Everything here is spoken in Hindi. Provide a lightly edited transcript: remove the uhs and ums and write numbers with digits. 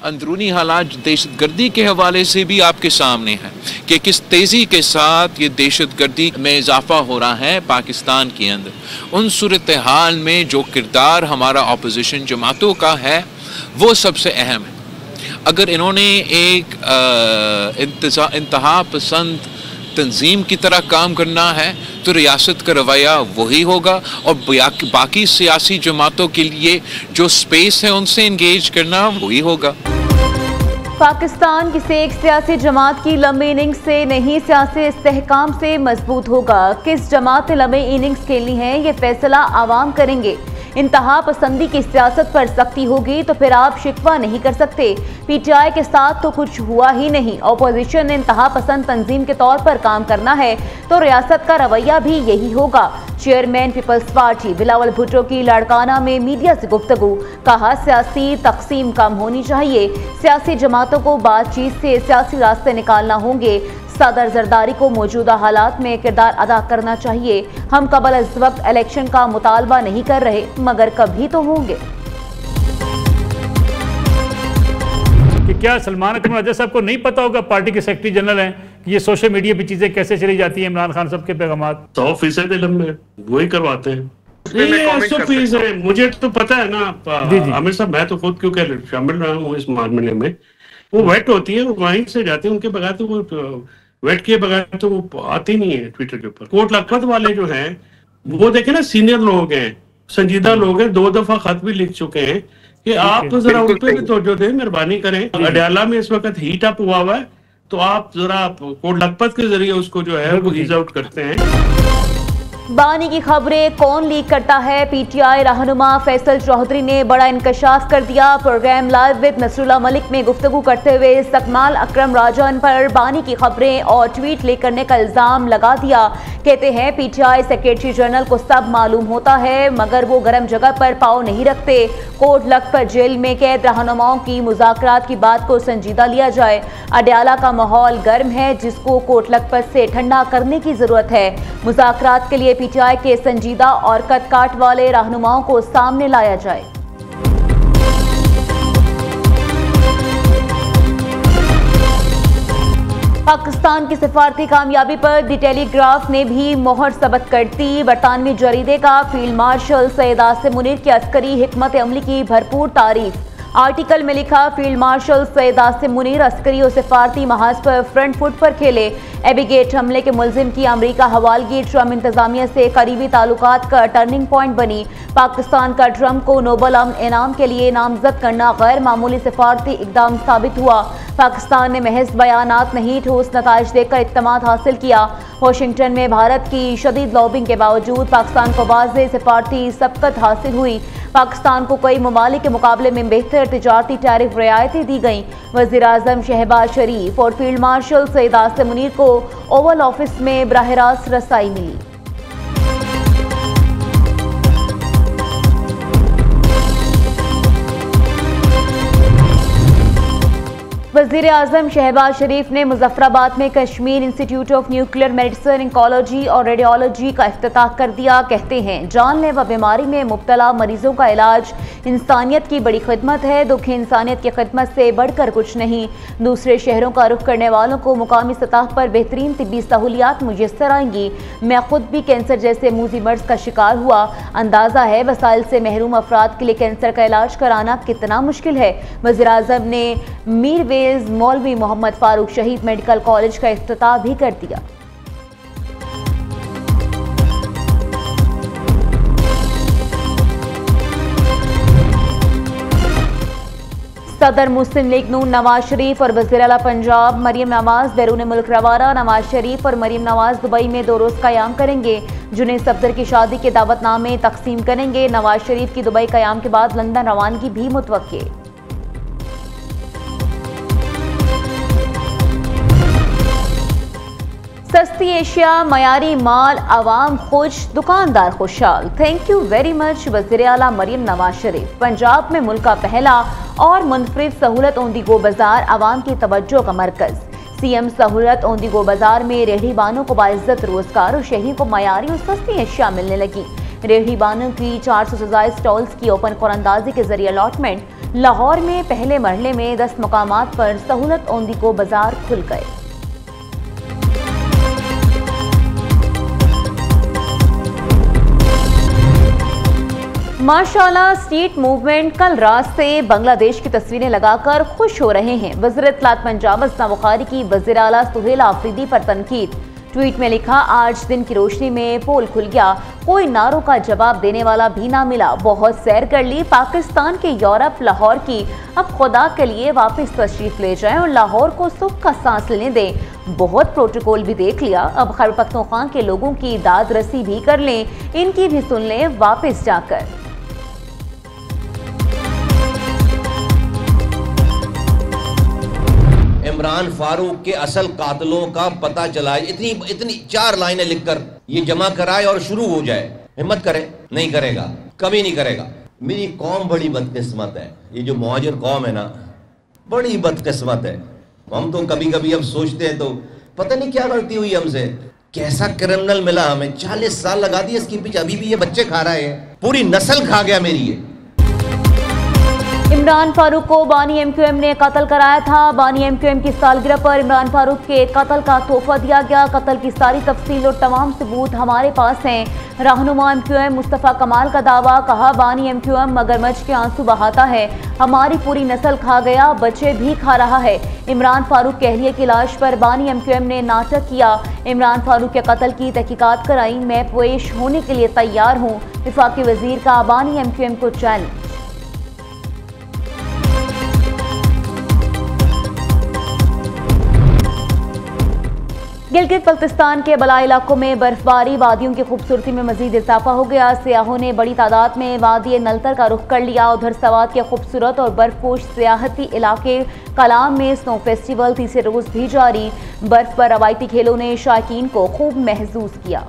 अंदरूनी हालात दहशतगर्दी के हवाले से भी आपके सामने हैं कि किस तेज़ी के साथ ये दहशतगर्दी में इजाफा हो रहा है पाकिस्तान के अंदर। उन सूरत हाल में जो किरदार हमारा अपोजिशन जमातों का है वो सबसे अहम है। अगर इन्होंने एक इंतहा पसंद तंजीम की तरह काम करना है तो रियासत का रवैया वही होगा, और बाकी सियासी जमातों के लिए जो स्पेस है उनसे इंगेज करना वही होगा। पाकिस्तान किसी एक सियासी जमात की लंबी इनिंग्स से नहीं, सियासी इस्तेहकाम से मजबूत होगा। किस जमात ने लंबी इनिंग्स खेलनी है ये फैसला आवाम करेंगे। इंतहा पसंदी की सियासत पर सख्ती होगी तो फिर आप शिकवा नहीं कर सकते। पीटीआई के साथ तो कुछ हुआ ही नहीं। अपोजिशन ने इंतहा पसंद तंजीम के तौर पर काम करना है तो रियासत का रवैया भी यही होगा। Chairman peoples party Bilawal Bhutto की लाड़काना में मीडिया से गुफ्तगू, कहा सियासी तकसीम कम होनी चाहिए, सियासी जमातों को बातचीत से सियासी रास्ते निकालना होंगे। सदर जरदारी को मौजूदा हालात में किरदार अदा करना चाहिए। हम कबल इस वक्त इलेक्शन का मुतालबा नहीं कर रहे मगर कभी तो होंगे। कि क्या सलमान अकरम राजा साहब को नहीं पता होगा, पार्टी के सेक्रेटरी जनरल हैं, कि ये सोशल मीडिया पे चीजें कैसे चली जाती हैं, इमरान खान साहब के पैगामात 100% इल्म में वही करवाते हैं। मुझे तो पता है ना आमिर साहब, मैं तो खुद क्योंकि शामिल रहा हूँ इस मामले में। वो वेट होती है, वहीं से जाते हैं, उनके बगैर तो वो वेट किए बगैर तो वो आती नहीं है ट्विटर के ऊपर। कोट लखपत वाले जो हैं वो देखे ना, सीनियर लोग हैं, संजीदा लोग हैं, 2 दफा खत भी लिख चुके हैं कि आप तो जरा उन पे भी तवज्जो दें, मेहरबानी करें। अडयाला में इस वक्त हीट अप हुआ है तो आप जरा कोट लखपत के जरिए उसको जो है वो ईज आउट करते हैं। बानी की खबरें कौन लीक करता है? पीटीआई रहनुमा फैसल चौधरी ने बड़ा इंकशाफ कर दिया। Program live with Nasrullah Malik में गुफ्तगू करते हुए सकमाल अकरम राजन पर बानी की खबरें और ट्वीट लीक करने का इल्जाम लगा दिया। कहते हैं पीटीआई सेक्रेटरी जनरल को सब मालूम होता है मगर वो गर्म जगह पर पाँव नहीं रखते। कोट लखपत जेल में कैद रहनुमाओं की मुज़ाकरात की बात को संजीदा लिया जाए। अडयाला का माहौल गर्म है जिसको कोट लखपत से ठंडा करने की जरूरत है। मुज़ाकरात के लिए पीटीआई के संजीदा और कद-काट वाले रहनुमाओं को सामने लाया जाए। पाकिस्तान की सिफारती कामयाबी पर द टेलीग्राफ ने भी मोहर सबत कर दी। बरतानवी जरीदे का फील्ड मार्शल सैयद आसिम मुनीर की अस्करी हिकमत अमली की भरपूर तारीफ। आर्टिकल में लिखा, फील्ड मार्शल सैयद आसिम मुनीर अस्करी और सिफारती महाज पर फ्रंट फुट पर खेले। एबीगेट हमले के मुलजिम की अमरीका हवालगी ट्रम्प इंतजामिया से करीबी ताल्लुकात का टर्निंग पॉइंट बनी। पाकिस्तान का ट्रम्प को नोबल अमन इनाम के लिए नामजद करना गैर मामूली सिफारती इकदाम साबित हुआ। पाकिस्तान ने महज बयानात नहीं ठोस नताइज देकर इत्मीनान हासिल किया। वाशिंगटन में भारत की शदीद लॉबिंग के बावजूद पाकिस्तान को वाज़ेह सिफारती सबकत हासिल हुई। पाकिस्तान को कई ममालिक के मुकाबले में बेहतर तिजारती टैरिफ रियायतें दी गईं। वज़ीर आज़म शहबाज शरीफ और फील्ड मार्शल सैयद आसिम मुनीर को ओवल ऑफिस में बराह रास्त रसाई मिली। वज़ीर आज़म शहबाज शरीफ ने मुजफ्फराबाद में Kashmir institute of nuclear medicine, oncology और रेडियोलॉजी का इफ्तिताह कर दिया। कहते हैं जानलेवा बीमारी में मुब्तला मरीजों का इलाज इंसानियत की बड़ी खिदमत है। दुख इंसानियत की खिदमत से बढ़कर कुछ नहीं। दूसरे शहरों का रुख करने वालों को मुकामी सतह पर बेहतरीन तिब्बी सहूलियात मुयस्सर आएंगी। मैं खुद भी कैंसर जैसे मूजी मर्ज का शिकार हुआ। अंदाज़ा है वसाइल से महरूम अफराद के लिए कैंसर का इलाज कराना कितना मुश्किल है। वज़ीर आज़म ने मीरवेज मौलवी मोहम्मद फारूक शहीद मेडिकल कॉलेज का इफ्तिताह भी कर दिया। सदर मुस्लिम लीग नून नवाज शरीफ और वज़ीर आला पंजाब मरियम नवाज बैरून मुल्क रवाना। नवाज शरीफ और मरियम नवाज दुबई में 2 रोज़ क़याम करेंगे। जुनैद सफदर की शादी के दावतनामे तकसीम करेंगे। नवाज शरीफ की दुबई क़याम के बाद लंदन रवानगी भी मुतवक्के। सस्ती एशिया, मयारी माल, आवाम खुश, दुकानदार खुशहाल। थैंक यू वेरी मच वज़ीर आला मरियम नवाज शरीफ। पंजाब में मुल्क का पहला और मुनफरिद सहूलत ओंदिगो बाजार आवाम की तवज्जो का मरकज। सीएम सहूलत ओंदिगो बाजार में रेहड़ी बानों को बाइज्जत रोजगार और शहरी को मयारी और सस्ती एशिया मिलने लगी। रेहड़ी बानों की 400 से ज्यादा स्टॉल्स की ओपन खौरंदाजी के जरिए अलॉटमेंट। लाहौर में पहले मरहले में 10 मकामात पर सहूलत ओंदी को बाजार खुल गए। माशाल्लाह स्ट्रीट मूवमेंट कल रात से बांग्लादेश की तस्वीरें लगाकर खुश हो रहे हैं। वज़ीर इत्तलात पंजाब असना बुखारी की वज़ीर आला सुहेल आफरीदी पर तनकीद। ट्वीट में लिखा, आज दिन की रोशनी में पोल खुल गया, कोई नारों का जवाब देने वाला भी ना मिला। बहुत सैर कर ली पाकिस्तान के यूरोप लाहौर की, अब खुदा के लिए वापस तशरीफ ले जाएं और लाहौर को सुख का सांस लेने दें। बहुत प्रोटोकॉल भी देख लिया, अब खैबर पख्तूनख्वा के लोगों की दाद रसी भी कर लें, इनकी भी सुन लें वापस जाकर। इमरान फारूक के असल कातलों का पता चला, इतनी 4 लाइनें लिखकर ये जमा कराए और शुरू हो जाए। हिम्मत करे, नहीं करेगा, कभी नहीं करेगा। मेरी कौम बड़ी बदकिस्मत है, ये जो मुहाजिर कौम है ना, बड़ी बदकिस्मत है। हम तो कभी कभी अब सोचते हैं तो पता नहीं क्या गलती हुई हमसे, कैसा क्रिमिनल मिला हमें। 40 साल लगा दिए इसके पीछे, अभी भी ये बच्चे खा रहे हैं, पूरी नस्ल खा गया मेरी ये। इमरान फारूक को बानी एमक्यूएम ने कत्ल कराया था। बानी एमक्यूएम की सालगिरह पर इमरान फारूक के कत्ल का तोहफा दिया गया। कत्ल की सारी तफसील और तमाम सबूत हमारे पास हैं। रहनुमा एमक्यूएम मुस्तफ़ा कमाल का दावा, कहा बानी एमक्यूएम मगरमच्छ के आंसू बहाता है, हमारी पूरी नस्ल खा गया, बच्चे भी खा रहा है। इमरान फारूक के अहलिया की लाश पर बानी एमक्यूएम ने नाटक किया। इमरान फारूक के कत्ल की तहकीकात कराई, मैं पेश होने के लिए तैयार हूँ। वफाकी वजीर का बानी एमक्यूएम को चैलेंज। गिलगित बल्तिस्तान के बलाई इलाकों में बर्फबारी, वादियों की खूबसूरती में मजीद इजाफा हो गया। सियाहों ने बड़ी तादाद में वादी नलतर का रुख कर लिया। उधर सवात के खूबसूरत और बर्फपोश सियाहती इलाके कलाम में स्नो फेस्टिवल तीसरे रोज भी जारी। बर्फ पर रवायती खेलों ने शायकीन को खूब महसूस किया।